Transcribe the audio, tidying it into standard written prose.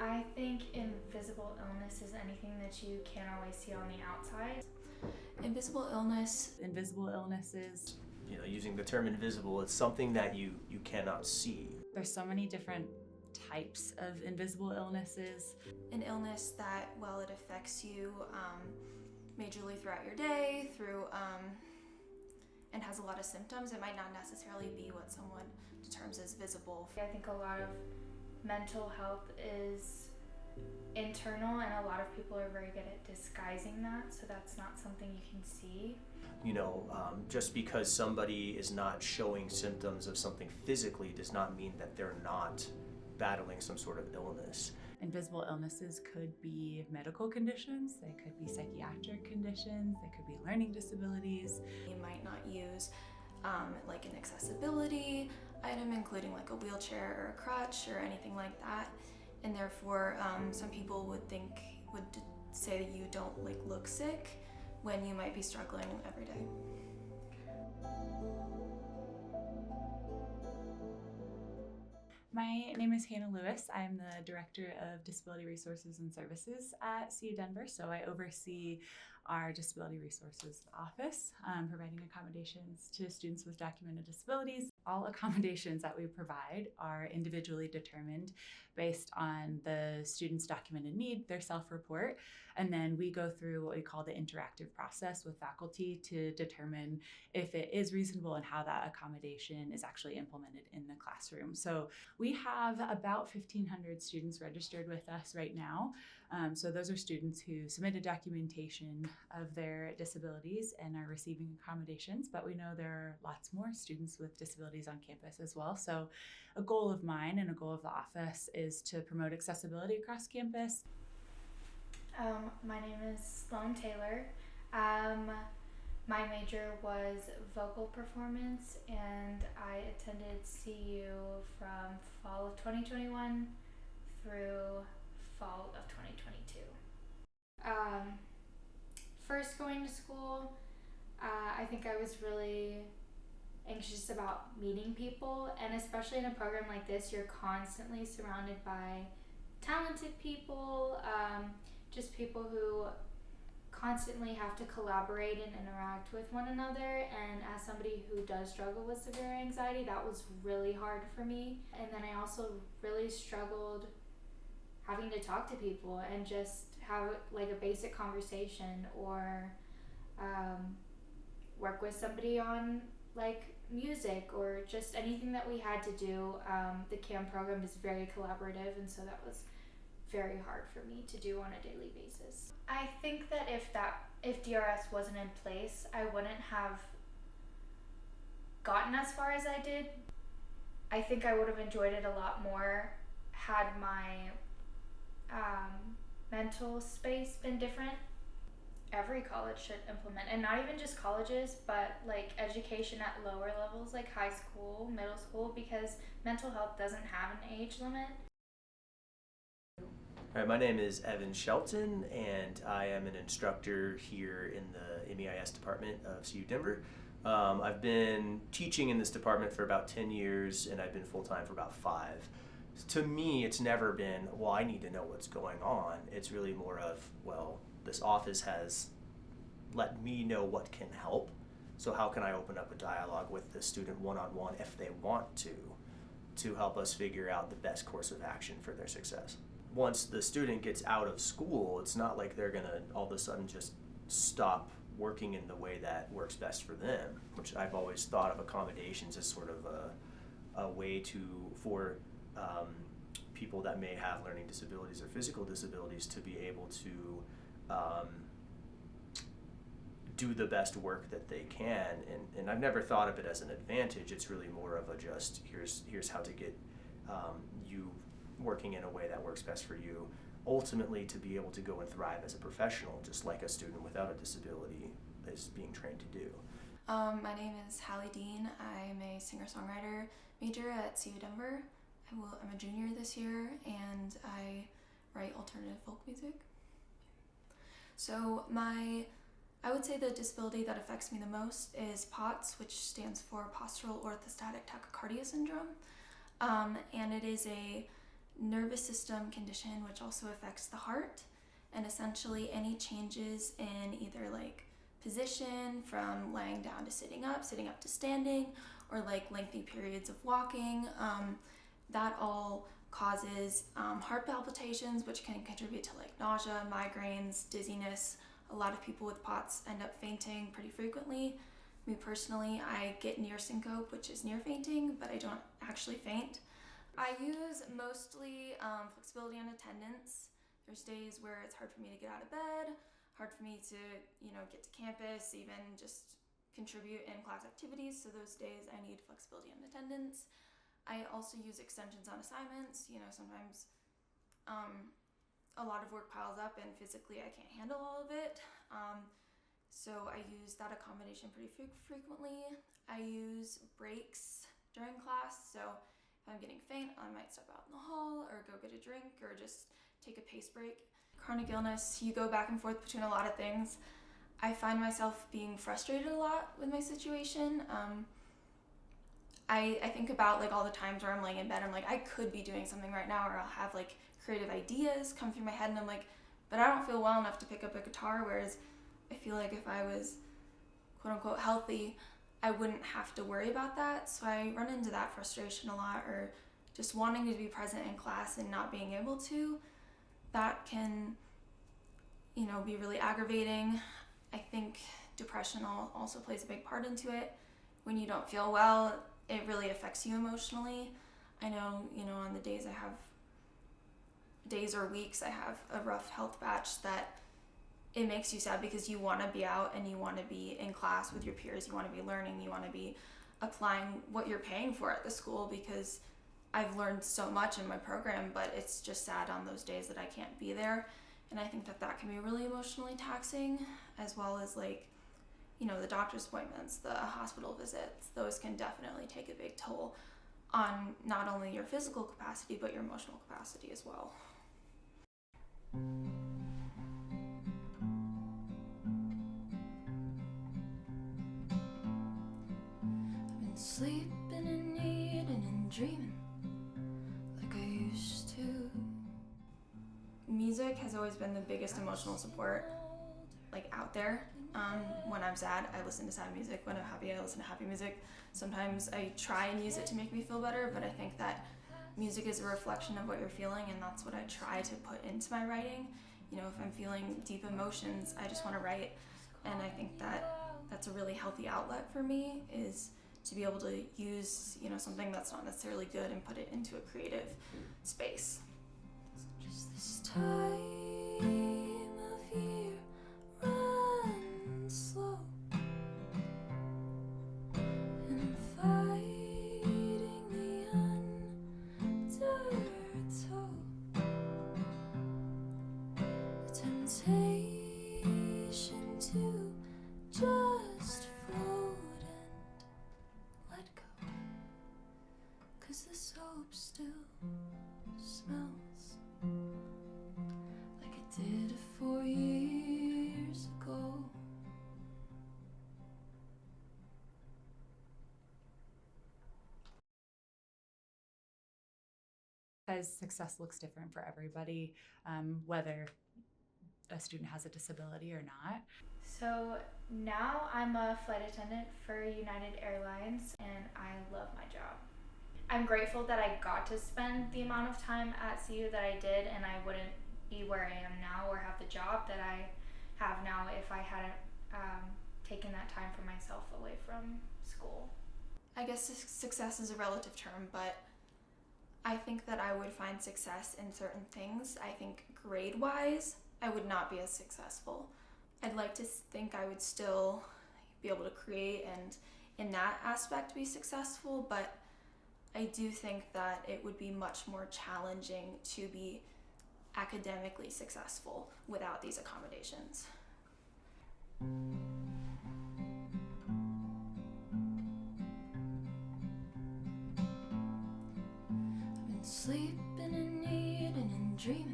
I think invisible illness is anything that you can't always see on the outside. Invisible illness. Invisible illnesses. Using the term invisible, it's something that you cannot see. There's so many different types of invisible illnesses. An illness that, well, it affects you majorly throughout your day, and has a lot of symptoms. It might not necessarily be what someone determines as visible. I think a lot of mental health is internal, and a lot of people are very good at disguising that, so that's not something you can see. Just because somebody is not showing symptoms of something physically does not mean that they're not battling some sort of illness. Invisible illnesses could be medical conditions, they could be psychiatric conditions, they could be learning disabilities. You might not use like an accessibility item, including like a wheelchair or a crutch or anything like that. And therefore, some people would say that you don't look sick when you might be struggling every day. My name is Hannah Lewis. I'm the Director of Disability Resources and Services at UCDenver, so I oversee our Disability Resources Office, providing accommodations to students with documented disabilities. All accommodations that we provide are individually determined based on the student's documented need, their self-report, and then we go through what we call the interactive process with faculty to determine if it is reasonable and how that accommodation is actually implemented in the classroom. So we have about 1,500 students registered with us right now. So those are students who submitted documentation of their disabilities and are receiving accommodations, but we know there are lots more students with disabilities on campus as well. So a goal of mine and a goal of the office is to promote accessibility across campus. My name is Sloan Taylor. My major was vocal performance, and I attended CU from fall of 2021 through fall of 2022. First going to school, I think I was really anxious about meeting people, and especially in a program like this, you're constantly surrounded by talented people, just people who constantly have to collaborate and interact with one another. And as somebody who does struggle with severe anxiety, that was really hard for me. And then I also really struggled having to talk to people and just have like a basic conversation, or work with somebody on like music or just anything that we had to do. The CAM program is very collaborative, and so that was very hard for me to do on a daily basis. I think that if DRS wasn't in place, I wouldn't have gotten as far as I did. I think I would have enjoyed it a lot more had my mental space been different. Every college should implement, and not even just colleges, but like education at lower levels like high school, middle school, because mental health doesn't have an age limit. All right, my name is Evan Shelton, and I am an instructor here in the MEIS department of UCDenver. I've been teaching in this department for about 10 years, and I've been full-time for about 5. To me, it's never been, well, I need to know what's going on. It's really more of, well, this office has let me know what can help, so how can I open up a dialogue with the student one-on-one if they want to help us figure out the best course of action for their success. Once the student gets out of school, it's not like they're gonna all of a sudden just stop working in the way that works best for them, which I've always thought of accommodations as sort of a way for people that may have learning disabilities or physical disabilities to be able to do the best work that they can. And I've never thought of it as an advantage. It's really more of a just here's how to get you working in a way that works best for you, ultimately to be able to go and thrive as a professional, just like a student without a disability is being trained to do. My name is Hallie Dean. I'm a singer-songwriter major at UCDenver. I'm a junior this year, and I write alternative folk music. So I would say the disability that affects me the most is POTS, which stands for postural orthostatic tachycardia syndrome. And it is a nervous system condition, which also affects the heart, and essentially any changes in either like position from laying down to sitting up to standing, or like lengthy periods of walking, that all causes heart palpitations, which can contribute to like nausea, migraines, dizziness. A lot of people with POTS end up fainting pretty frequently. Me personally, I get near syncope, which is near fainting, but I don't actually faint. I use mostly flexibility and attendance. There's days where it's hard for me to get out of bed, hard for me to, get to campus, even just contribute in class activities. So those days I need flexibility and attendance. I also use extensions on assignments. Sometimes a lot of work piles up and physically I can't handle all of it. So I use that accommodation pretty frequently. I use breaks during class. So if I'm getting faint, I might step out in the hall or go get a drink or just take a pace break. Chronic illness, you go back and forth between a lot of things. I find myself being frustrated a lot with my situation. I think about like all the times where I'm laying in bed, I'm like, I could be doing something right now, or I'll have like creative ideas come through my head and I'm like, but I don't feel well enough to pick up a guitar, whereas I feel like if I was quote unquote healthy, I wouldn't have to worry about that. So I run into that frustration a lot, or just wanting to be present in class and not being able to. That can, be really aggravating. I think depression also plays a big part into it. When you don't feel well, it really affects you emotionally. I know, on the days or weeks I have a rough health patch, that it makes you sad because you want to be out and you want to be in class with your peers, you want to be learning, you want to be applying what you're paying for at the school, because I've learned so much in my program, but it's just sad on those days that I can't be there. And I think that can be really emotionally taxing, as well as like, the doctor's appointments, the hospital visits. Those can definitely take a big toll on not only your physical capacity, but your emotional capacity as well. I've been sleeping and eating and dreaming like I used to. Music has always been the biggest emotional support, like out there. When I'm sad, I listen to sad music. When I'm happy, I listen to happy music. Sometimes I try and use it to make me feel better, but I think that music is a reflection of what you're feeling, and that's what I try to put into my writing. If I'm feeling deep emotions, I just want to write, and I think that that's a really healthy outlet for me, is to be able to use, something that's not necessarily good and put it into a creative space. Just this time of year runs slow, and I'm fighting the undertow, the temptation to just float and let go, 'cause the soap still smells like it did 4 years ago. Because success looks different for everybody, whether a student has a disability or not. So now I'm a flight attendant for United Airlines, and I love my job. I'm grateful that I got to spend the amount of time at CU that I did, and I wouldn't be where I am now or have the job that I have now if I hadn't taken that time for myself away from school. I guess success is a relative term, but I think that I would find success in certain things. I think grade-wise, I would not be as successful. I'd like to think I would still be able to create and in that aspect be successful, but I do think that it would be much more challenging to be academically successful without these accommodations. I've been sleeping and eating and dreaming